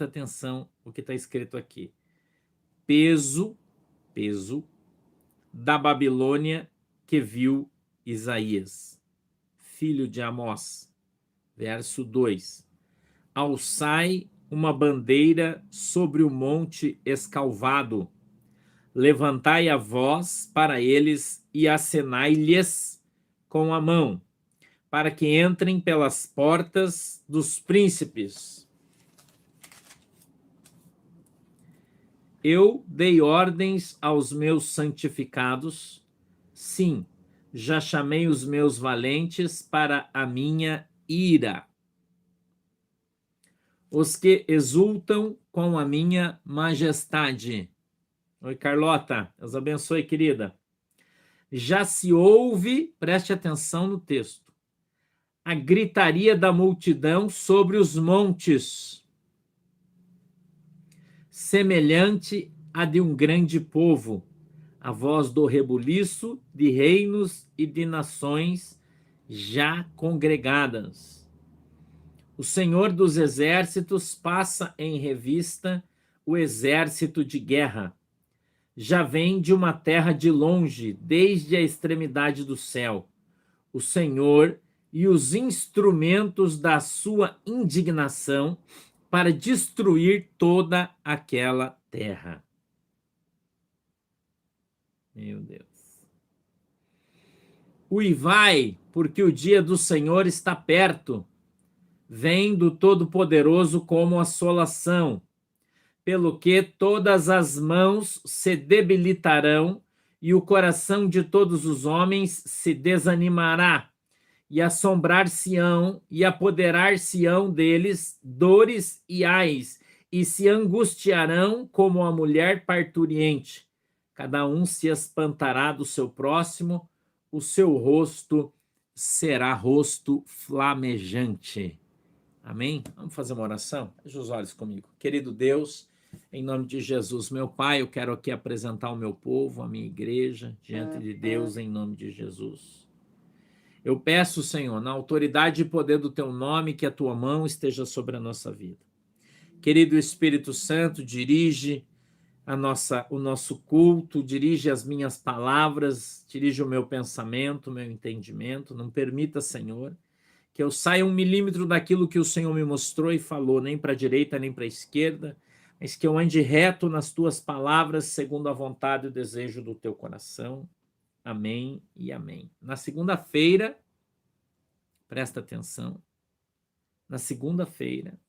Presta atenção o que está escrito aqui. Peso da Babilônia que viu Isaías, filho de Amós. Verso 2. Alçai uma bandeira sobre o monte escalvado, levantai a voz para eles e acenai-lhes com a mão, para que entrem pelas portas dos príncipes. Eu dei ordens aos meus santificados, sim, já chamei os meus valentes para a minha ira, os que exultam com a minha majestade. Oi, Carlota, Deus abençoe, querida. Já se ouve, preste atenção no texto, a gritaria da multidão sobre os montes, semelhante à de um grande povo, a voz do rebuliço de reinos e de nações já congregadas. O Senhor dos exércitos passa em revista o exército de guerra. Já vem de uma terra de longe, desde a extremidade do céu. O Senhor e os instrumentos da sua indignação para destruir toda aquela terra. Meu Deus. Uivai, porque o dia do Senhor está perto. Vem do Todo-Poderoso como assolação, pelo que todas as mãos se debilitarão e o coração de todos os homens se desanimará, e assombrar-se-ão e apoderar-se-ão deles dores e ais, e se angustiarão como a mulher parturiente. Cada um se espantará do seu próximo, o seu rosto será rosto flamejante. Amém? Vamos fazer uma oração? Feche os olhos comigo. Querido Deus, em nome de Jesus, meu Pai, eu quero aqui apresentar o meu povo, a minha igreja, diante de Deus, em nome de Jesus. Eu peço, Senhor, na autoridade e poder do Teu nome, que a Tua mão esteja sobre a nossa vida. Querido Espírito Santo, dirige o nosso culto, dirige as minhas palavras, dirige o meu pensamento, o meu entendimento. Não permita, Senhor, que eu saia 1 milímetro daquilo que o Senhor me mostrou e falou, nem para a direita, nem para a esquerda, mas que eu ande reto nas tuas palavras, segundo a vontade e o desejo do teu coração. Amém e amém. Na segunda-feira, presta atenção, na segunda-feira,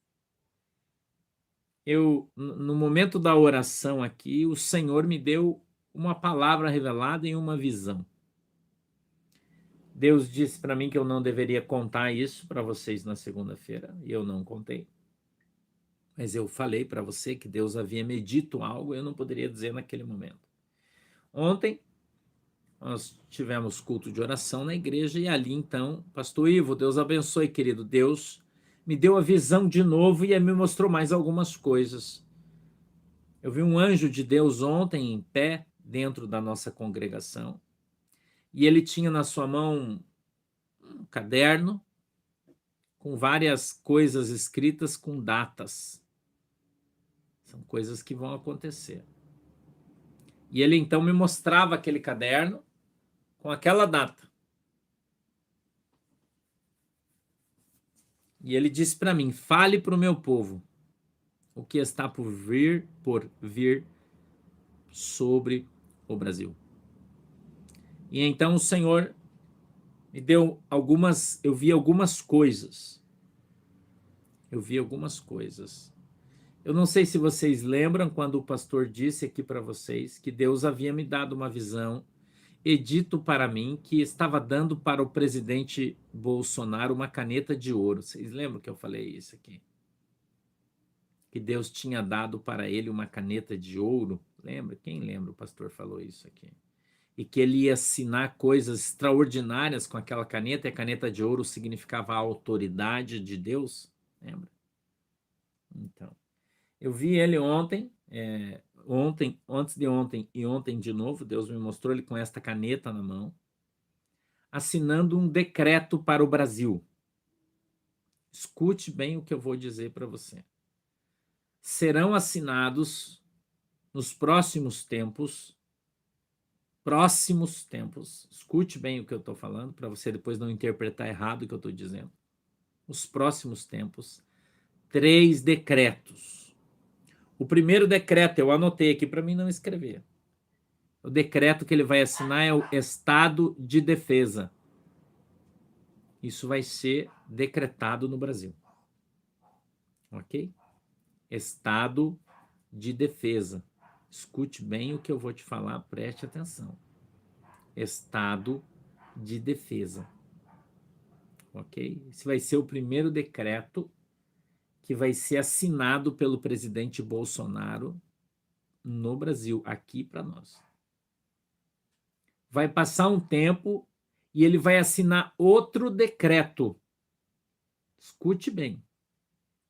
no momento da oração aqui, o Senhor me deu uma palavra revelada em uma visão. Deus disse para mim que eu não deveria contar isso para vocês na segunda-feira, e eu não contei. Mas eu falei para você que Deus havia me dito algo, eu não poderia dizer naquele momento. Ontem, nós tivemos culto de oração na igreja, e ali então, pastor Ivo, Deus abençoe, querido. Deus me deu a visão de novo e me mostrou mais algumas coisas. Eu vi um anjo de Deus ontem em pé, dentro da nossa congregação, e ele tinha na sua mão um caderno com várias coisas escritas com datas. São coisas que vão acontecer. E ele então me mostrava aquele caderno com aquela data. E ele disse para mim: fale para o meu povo o que está por vir sobre o Brasil. E então o Senhor me deu eu vi algumas coisas. Eu não sei se vocês lembram quando o pastor disse aqui para vocês que Deus havia me dado uma visão e dito para mim que estava dando para o presidente Bolsonaro uma caneta de ouro. Vocês lembram que eu falei isso aqui? Que Deus tinha dado para ele uma caneta de ouro. Lembra? Quem lembra? O pastor falou isso aqui. E que ele ia assinar coisas extraordinárias com aquela caneta, e a caneta de ouro significava a autoridade de Deus. Lembra? Então, eu vi ele ontem, antes de ontem e ontem de novo, Deus me mostrou ele com esta caneta na mão, assinando um decreto para o Brasil. Escute bem o que eu vou dizer para você. serão assinados nos próximos tempos, escute bem o que eu estou falando, para você depois não interpretar errado o que eu estou dizendo. Os próximos tempos, 3 decretos. O primeiro decreto, eu anotei aqui para mim não escrever. O decreto que ele vai assinar é o Estado de Defesa. Isso vai ser decretado no Brasil. Ok? Estado de Defesa. Escute bem o que eu vou te falar, preste atenção. Estado de Defesa. Ok? Esse vai ser o primeiro decreto que vai ser assinado pelo presidente Bolsonaro no Brasil, aqui para nós. Vai passar um tempo e ele vai assinar outro decreto. Escute bem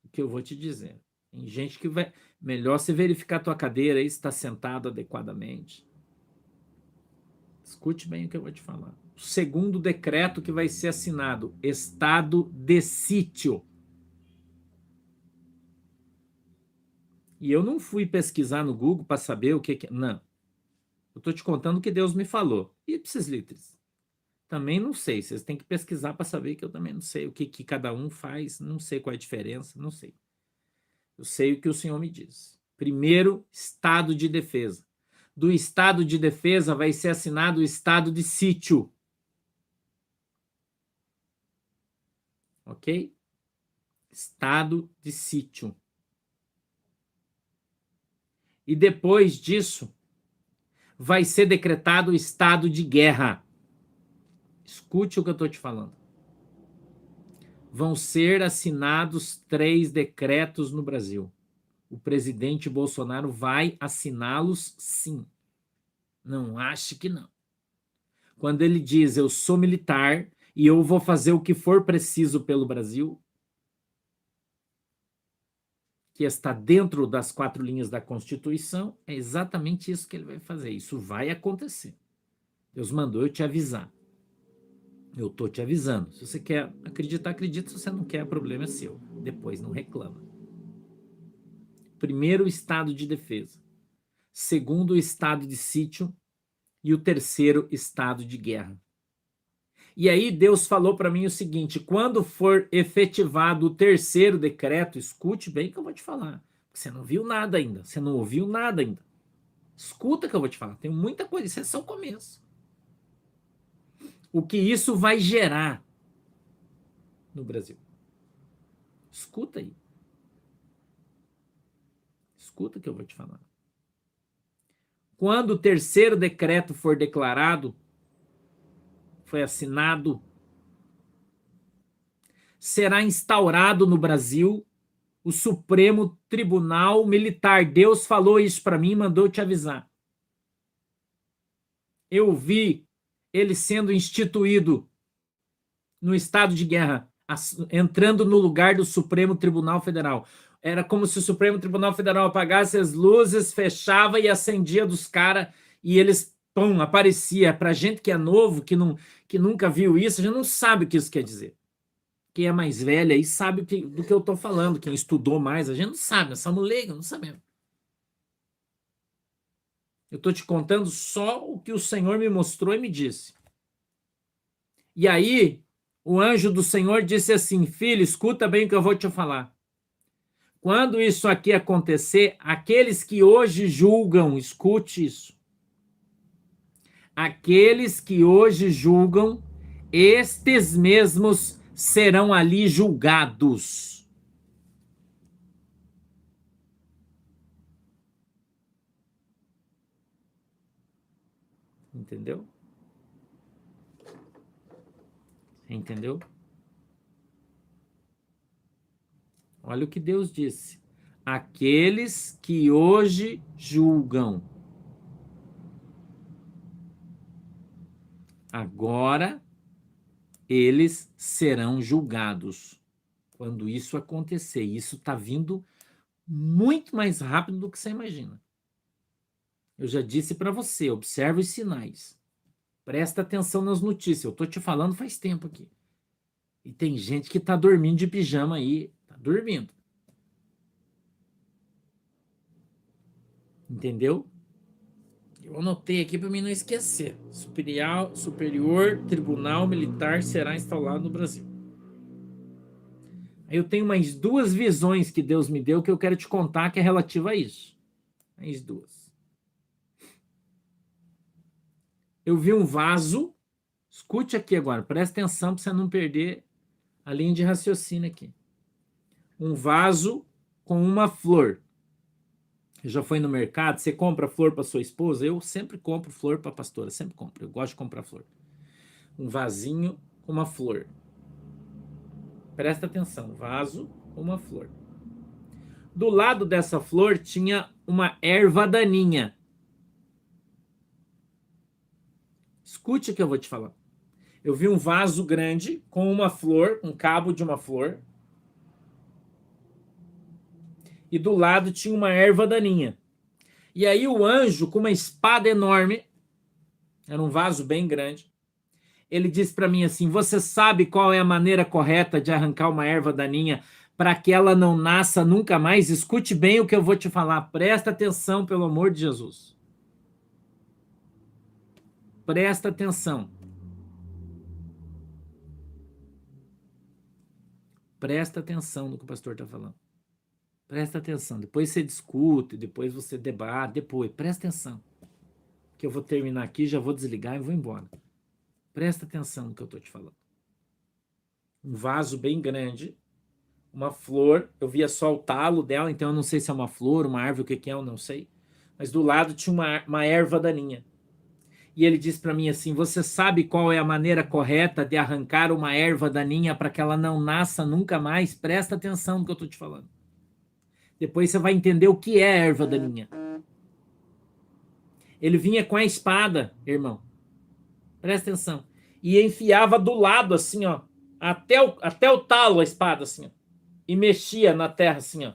o que eu vou te dizer. Tem gente que vai... Melhor você verificar a tua cadeira aí, se está sentado adequadamente. Escute bem o que eu vou te falar. O segundo decreto que vai ser assinado, estado de sítio. E eu não fui pesquisar no Google para saber o que é. Não. Eu estou te contando o que Deus me falou. Ipsis litteris. Também não sei. Vocês têm que pesquisar para saber que eu também não sei o que cada um faz. Não sei qual é a diferença. Não sei. Eu sei o que o Senhor me diz. Primeiro, estado de defesa. Do estado de defesa vai ser assinado o estado de sítio. Ok? Estado de sítio. E depois disso, vai ser decretado o estado de guerra. Escute o que eu estou te falando. Vão ser assinados 3 decretos no Brasil. O presidente Bolsonaro vai assiná-los, sim. Não ache que não. Quando ele diz, eu sou militar e eu vou fazer o que for preciso pelo Brasil, que está dentro das 4 linhas da Constituição, é exatamente isso que ele vai fazer. Isso vai acontecer. Deus mandou eu te avisar. Eu estou te avisando. Se você quer acreditar, acredita. Se você não quer, o problema é seu. Depois não reclama. Primeiro, o estado de defesa. Segundo, o estado de sítio. E o terceiro, estado de guerra. E aí Deus falou para mim o seguinte, quando for efetivado o terceiro decreto, escute bem o que eu vou te falar. Você não viu nada ainda, você não ouviu nada ainda. Escuta o que eu vou te falar, tem muita coisa, isso é só o começo. O que isso vai gerar no Brasil. Escuta aí. Escuta o que eu vou te falar. Quando o terceiro decreto for declarado, foi assinado, será instaurado no Brasil o Supremo Tribunal Militar. Deus falou isso para mim, mandou te avisar. Eu vi ele sendo instituído no estado de guerra, entrando no lugar do Supremo Tribunal Federal. Era como se o Supremo Tribunal Federal apagasse as luzes, fechava e acendia dos caras e eles, pum, aparecia. Para gente que é novo, que nunca viu isso, a gente não sabe o que isso quer dizer. Quem é mais velho aí sabe do que eu estou falando, quem estudou mais, a gente não sabe, nós somos leigos, não sabemos. Eu estou te contando só o que o Senhor me mostrou e me disse. E aí, o anjo do Senhor disse assim, filho, escuta bem o que eu vou te falar. Quando isso aqui acontecer, aqueles que hoje julgam, escute isso. Aqueles que hoje julgam, estes mesmos serão ali julgados. Entendeu? Entendeu? Olha o que Deus disse. Aqueles que hoje julgam. Agora eles serão julgados. Quando isso acontecer, isso está vindo muito mais rápido do que você imagina. Eu já disse para você, observe os sinais. Presta atenção nas notícias. Eu estou te falando faz tempo aqui. E tem gente que está dormindo de pijama aí. Está dormindo. Entendeu? Eu anotei aqui para mim não esquecer. Superior Tribunal Militar será instalado no Brasil. Aí eu tenho mais duas visões que Deus me deu que eu quero te contar que é relativa a isso. Mais duas. Eu vi um vaso. Escute aqui agora, presta atenção para você não perder a linha de raciocínio aqui. Um vaso com uma flor. Já foi no mercado? Você compra flor para sua esposa? Eu sempre compro flor para a pastora, sempre compro. Eu gosto de comprar flor. Um vasinho com uma flor. Presta atenção, vaso com uma flor. Do lado dessa flor tinha uma erva daninha. Escute o que eu vou te falar. Eu vi um vaso grande com uma flor, um cabo de uma flor. E do lado tinha uma erva daninha. E aí o anjo, com uma espada enorme, era um vaso bem grande, ele disse para mim assim: você sabe qual é a maneira correta de arrancar uma erva daninha para que ela não nasça nunca mais? Escute bem o que eu vou te falar. Presta atenção, pelo amor de Jesus. Presta atenção. Presta atenção no que o pastor está falando. Presta atenção. Depois você discute, depois você debate, depois. Presta atenção. Que eu vou terminar aqui, já vou desligar e vou embora. Presta atenção no que eu estou te falando. Um vaso bem grande, uma flor, eu via só o talo dela, então eu não sei se é uma flor, uma árvore, o que é, eu não sei. Mas do lado tinha uma erva daninha. E ele disse para mim assim: você sabe qual é a maneira correta de arrancar uma erva daninha para que ela não nasça nunca mais? Presta atenção no que eu estou te falando. Depois você vai entender o que é erva daninha. Ele vinha com a espada, irmão. Presta atenção. E enfiava do lado, assim, ó. Até o talo a espada, assim, ó. E mexia na terra, assim, ó.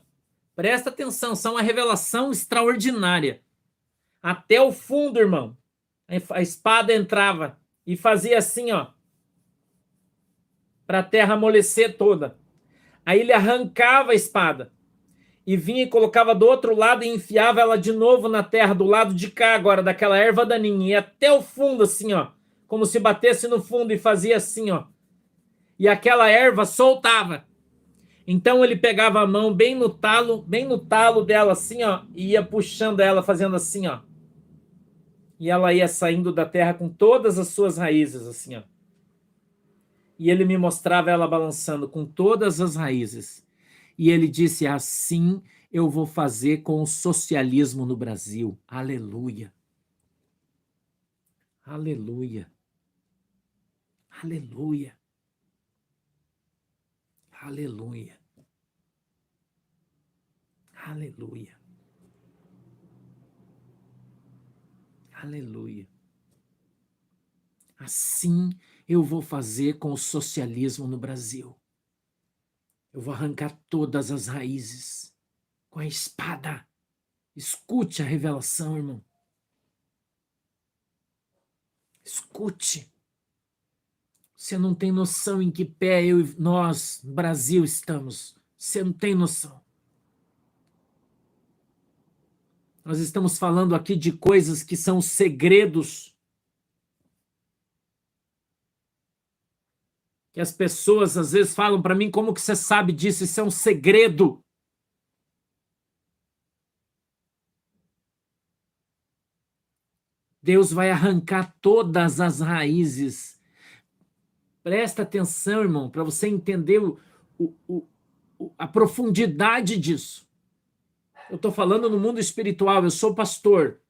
Presta atenção, são uma revelação extraordinária. Até o fundo, irmão. A espada entrava e fazia assim, ó. Para a terra amolecer toda. Aí ele arrancava a espada. E vinha e colocava do outro lado e enfiava ela de novo na terra, do lado de cá agora, daquela erva daninha. E até o fundo, assim, ó. Como se batesse no fundo e fazia assim, ó. E aquela erva soltava. Então ele pegava a mão bem no talo dela, assim, ó. E ia puxando ela, fazendo assim, ó. E ela ia saindo da terra com todas as suas raízes, assim, ó. E ele me mostrava ela balançando com todas as raízes. E ele disse: assim eu vou fazer com o socialismo no Brasil. Aleluia. Aleluia. Aleluia. Aleluia. Aleluia. Aleluia. Assim eu vou fazer com o socialismo no Brasil. Eu vou arrancar todas as raízes com a espada. Escute a revelação, irmão. Escute. Você não tem noção em que pé nós, Brasil, estamos. Você não tem noção. Nós estamos falando aqui de coisas que são segredos. Que as pessoas às vezes falam para mim: como que você sabe disso? Isso é um segredo. Deus vai arrancar todas as raízes. Presta atenção, irmão, para você entender a profundidade disso. Eu estou falando no mundo espiritual, eu sou pastor.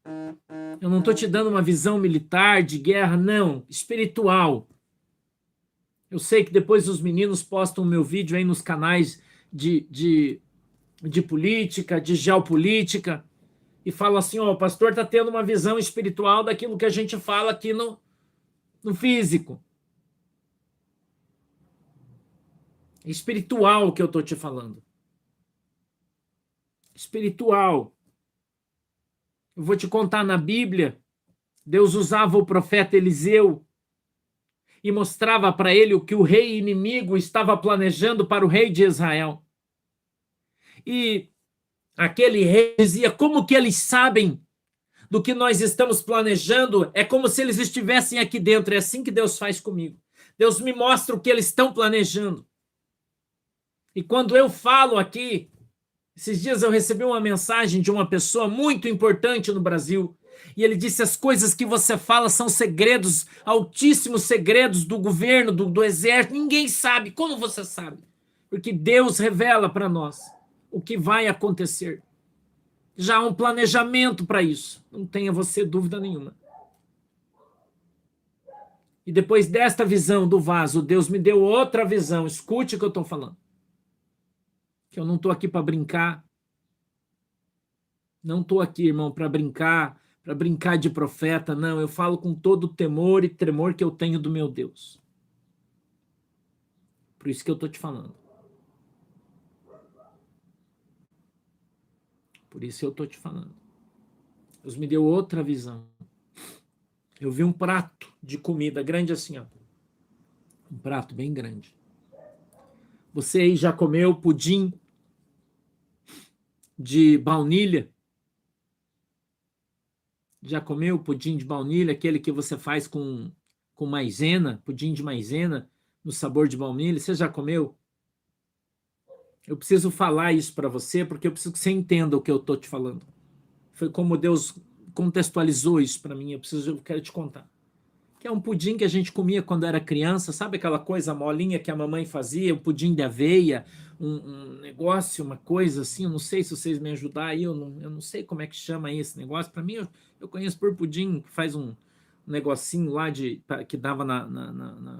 Eu não estou te dando uma visão militar, de guerra, não. Espiritual. Eu sei que depois os meninos postam o meu vídeo aí nos canais de política, de geopolítica, e falam assim: ó, o pastor está tendo uma visão espiritual daquilo que a gente fala aqui no físico. Espiritual que eu estou te falando. Espiritual. Eu vou te contar, na Bíblia, Deus usava o profeta Eliseu e mostrava para ele o que o rei inimigo estava planejando para o rei de Israel. E Aquele rei dizia: como que eles sabem do que nós estamos planejando? É como se eles estivessem aqui dentro. É assim que Deus faz comigo. Deus me mostra o que eles estão planejando. E quando eu falo aqui, esses dias eu recebi uma mensagem de uma pessoa muito importante no Brasil, e ele disse: as coisas que você fala são segredos, altíssimos segredos do governo, do exército, ninguém sabe. Como você sabe? Porque Deus revela para nós o que vai acontecer. Já há um planejamento para isso, não tenha você dúvida nenhuma. E depois desta visão do vaso, Deus me deu outra visão. Escute o que eu estou falando. Que eu não estou aqui para brincar. Não estou aqui, irmão, para brincar de profeta, não. Eu falo com todo o temor e tremor que eu tenho do meu Deus. Por isso que eu estou te falando. Por isso eu estou te falando. Deus me deu outra visão. Eu vi um prato de comida grande assim, ó. Um prato bem grande. Você aí já comeu pudim de baunilha? Já comeu pudim de baunilha, aquele que você faz com maisena, pudim de maisena, no sabor de baunilha? Você já comeu? Eu preciso falar isso para você, porque eu preciso que você entenda o que eu estou te falando. Foi como Deus contextualizou isso para mim, eu quero te contar. Que é um pudim que a gente comia quando era criança, sabe aquela coisa molinha que a mamãe fazia, o pudim de aveia, um negócio, uma coisa assim, eu não sei se vocês me ajudar aí, eu não sei como é que chama esse negócio. Para mim, eu conheço por pudim, que faz um negocinho lá que dava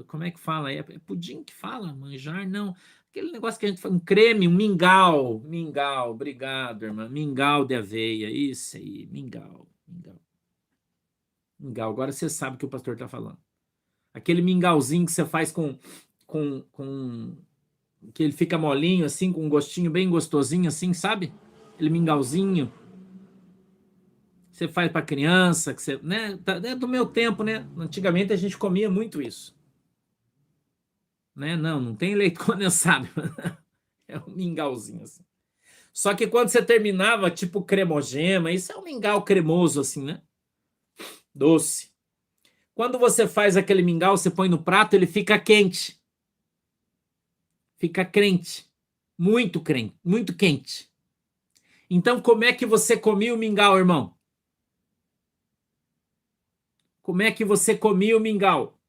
como é que fala? É pudim que fala? Manjar? Não. Aquele negócio que a gente faz, um creme, um mingau, obrigado, irmã, mingau de aveia, isso aí, mingau. Agora você sabe o que o pastor está falando. Aquele mingauzinho que você faz com que ele fica molinho, assim, com um gostinho bem gostosinho, assim, sabe? Aquele mingauzinho. Você faz para criança, que você, né? É do meu tempo, né? Antigamente a gente comia muito isso. Né? Não tem leite condensado. É um mingauzinho, assim. Só que quando você terminava, tipo cremogema, isso é um mingau cremoso, assim, né? Doce. Quando você faz aquele mingau, você põe no prato, ele fica quente. Fica crente. Muito crente, muito quente. Então, como é que você comia o mingau, irmão? Como é que você comia o mingau?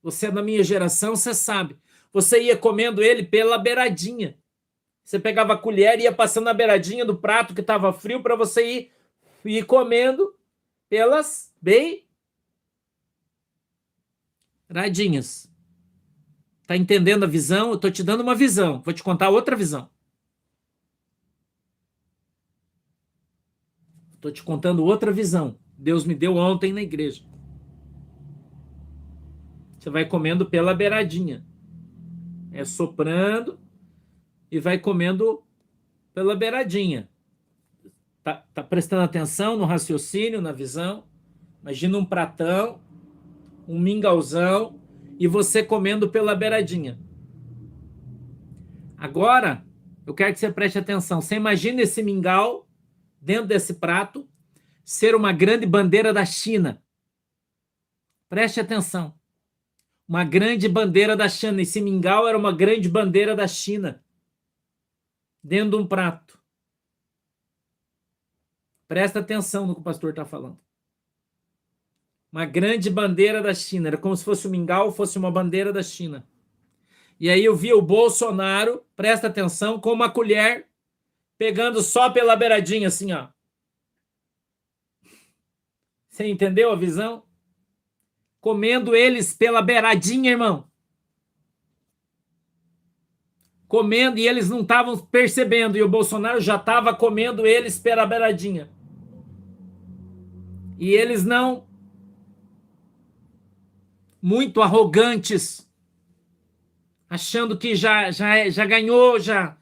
Você é da minha geração, você sabe. Você ia comendo ele pela beiradinha. Você pegava a colher e ia passando na beiradinha do prato que estava frio para você ir comendo pelas beiradinhas. Tá entendendo a visão? Eu tô te dando uma visão. Vou te contar outra visão. Tô te contando outra visão. Deus me deu ontem na igreja. Você vai comendo pela beiradinha. É soprando e vai comendo pela beiradinha. Tá prestando atenção no raciocínio, na visão? Imagina um pratão, um mingauzão e você comendo pela beiradinha. Agora, eu quero que você preste atenção. Você imagina esse mingau dentro desse prato ser uma grande bandeira da China. Preste atenção. Uma grande bandeira da China. Esse mingau era uma grande bandeira da China dentro de um prato. Presta atenção no que o pastor está falando. Uma grande bandeira da China. Era como se fosse o mingau, fosse uma bandeira da China. E aí eu vi o Bolsonaro, presta atenção, com uma colher, pegando só pela beiradinha, assim, ó. Você entendeu a visão? Comendo eles pela beiradinha, irmão. Comendo e eles não estavam percebendo. E o Bolsonaro já estava comendo eles pela beiradinha. E eles não, muito arrogantes, achando que já ganhou, já.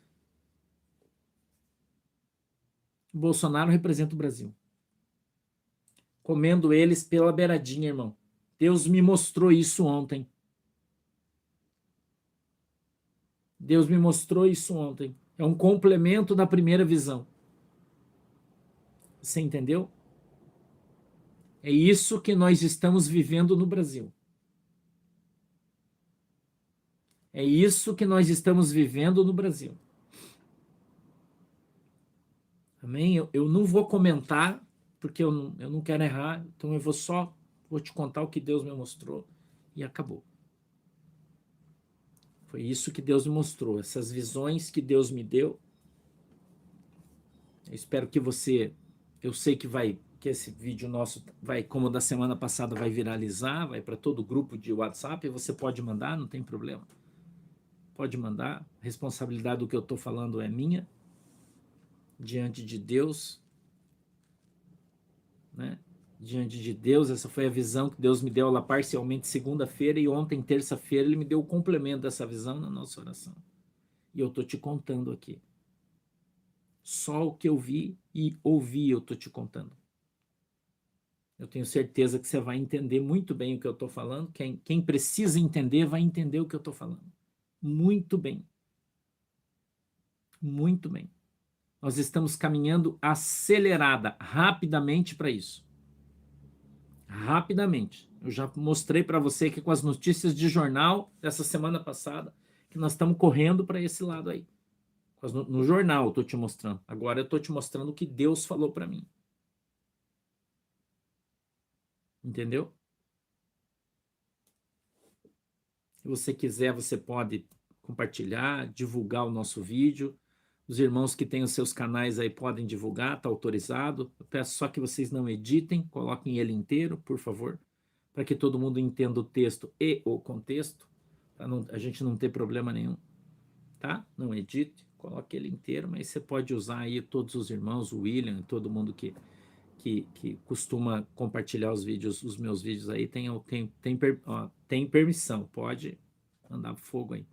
O Bolsonaro representa o Brasil. Comendo eles pela beiradinha, irmão. Deus me mostrou isso ontem. Deus me mostrou isso ontem. É um complemento da primeira visão. Você entendeu? É isso que nós estamos vivendo no Brasil. É isso que nós estamos vivendo no Brasil. Amém? Eu não vou comentar, porque eu não quero errar, então eu vou te contar o que Deus me mostrou e acabou. Foi isso que Deus me mostrou, essas visões que Deus me deu. Eu espero que eu sei que esse vídeo nosso vai, como o da semana passada, vai viralizar, vai para todo o grupo de WhatsApp, você pode mandar, não tem problema. Pode mandar, a responsabilidade do que eu estou falando é minha, diante de Deus, né? Diante de Deus, essa foi a visão que Deus me deu lá parcialmente segunda-feira, e ontem, terça-feira, Ele me deu o complemento dessa visão na nossa oração. E eu estou te contando aqui. Só o que eu vi e ouvi eu estou te contando. Eu tenho certeza que você vai entender muito bem o que eu estou falando. Quem precisa entender vai entender o que eu estou falando. Muito bem. Muito bem. Nós estamos caminhando acelerada, rapidamente para isso. Rapidamente. Eu já mostrei para você que com as notícias de jornal dessa semana passada, que nós estamos correndo para esse lado aí. No jornal eu estou te mostrando. Agora eu estou te mostrando o que Deus falou para mim. Entendeu? Se você quiser, você pode compartilhar, divulgar o nosso vídeo. Os irmãos que têm os seus canais aí podem divulgar, está autorizado. Eu peço só que vocês não editem, coloquem ele inteiro, por favor, para que todo mundo entenda o texto e o contexto, para a gente não ter problema nenhum, tá? Não edite, coloque ele inteiro, mas você pode usar aí todos os irmãos, o William, todo mundo que costuma compartilhar os meus vídeos aí, tem permissão, pode mandar fogo aí.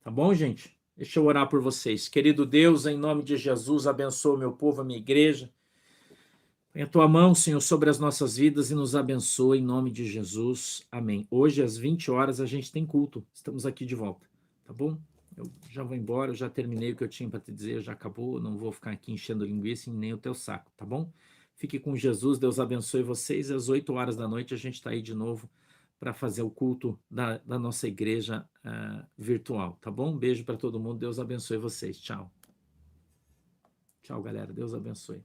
Tá bom, gente? Deixa eu orar por vocês. Querido Deus, em nome de Jesus, abençoa o meu povo, a minha igreja. Põe a tua mão, Senhor, sobre as nossas vidas e nos abençoa em nome de Jesus. Amém. Hoje, às 20 horas, a gente tem culto. Estamos aqui de volta. Tá bom? Eu já vou embora, eu já terminei o que eu tinha para te dizer, já acabou. Não vou ficar aqui enchendo linguiça e nem o teu saco, tá bom? Fique com Jesus, Deus abençoe vocês. Às 8 horas da noite, a gente está aí de novo para fazer o culto da nossa igreja virtual, tá bom? Um beijo para todo mundo, Deus abençoe vocês. Tchau. Tchau, galera. Deus abençoe.